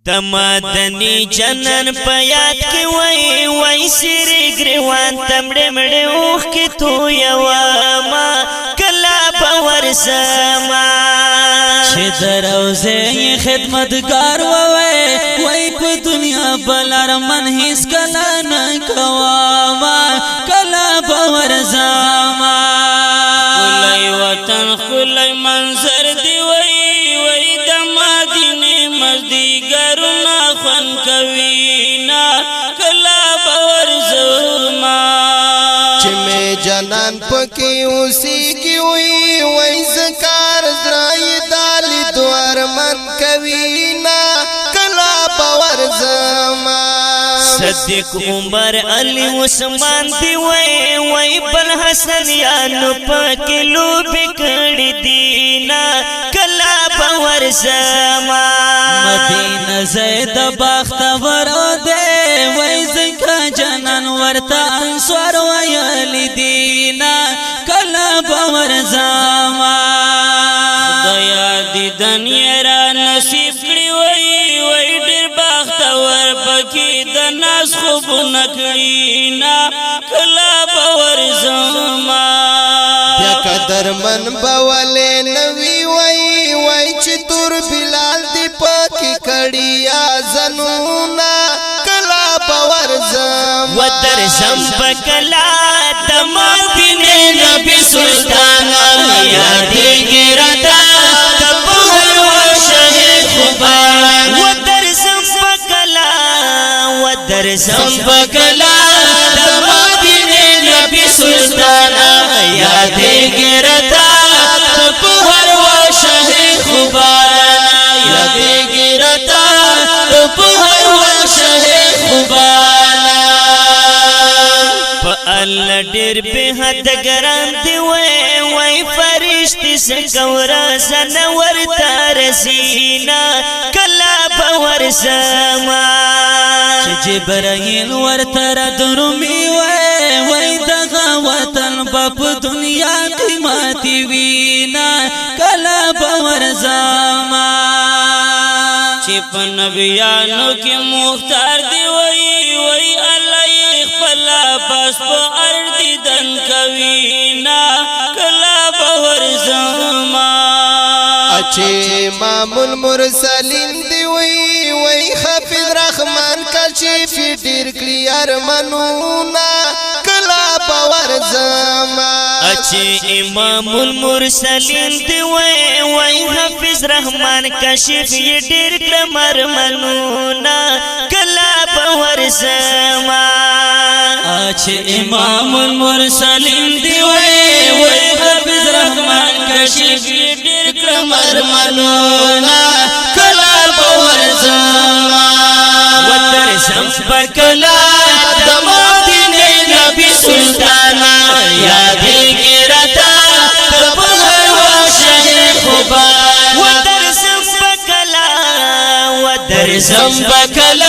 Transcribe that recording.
تمدنی جنن پیاد کی وی وی سری گریوان تمڑے مڑے اوخ کی تو یواما کلا باور سما چه در روزه خدمتگار ووی وی پا دنیا بلار من حس کلا نکواما کلا باور سما خلی وطن خلی منظر دی وی دمادین مزدیگرنا خون کوینا کلا باور زما چمه جنان پکی اسی کی وی وی زکار زرائی دالی دوار من کوینا کلا باور زما صدیق عمر علی عثمان دی وی وی بل حسن یانو پکلو بکڑی دینا کلا باور زما مدینہ زید باختور دے وی زکا جنن ورتا انصار ویالی دینا کلا باور زما خدایا دیدن یرا نصیب کړی وی ډیر باختور پکې د ناس خوب نکړی نا کلا باور زما بیا قدر من بولے نوی وی وی چی تور بلال دی پاکی کڑیا زنونا کلا باور زما ودر زمبکلا دمادین نبی سلطانا یادی گرتا تبوہر و شہی خوبان ودر زمبکلا دمادین نبی سلطانا یادی گرتا تبوہر و شہی خوبان یادی گرتا تبوہر و شہی خوبان اللہ ډیر به حد ګران دی وای فرشتي سکورا زنور ترسینا کلا باور سما جبرائیل ورتر درومی وی دغا وطن باپ دنیا قیمتی وینا کلا باور زما چپ نبیانو کی مختار دی وی اللہ خپلا پس پا اردی دن کوینا کلا باور زما اچھے امام المرسلین دی وی وی حافظ رحمان کشفی ډیر کړی ارمانونا کلا باور زما اچھے امام المرسلین دی وی حافظ رحمان کشف یہ ډیر کړم ارمانونا کلا باور زما اچھے امام المرسلین دی وی حافظ رحمان کشف یہ ډیر کړم ارمانونا کلا باور زما ودر زمبکلا دمادین نبی سلطانا یادی گرتا تبوہر و شہی خوبان ودر زمبکلا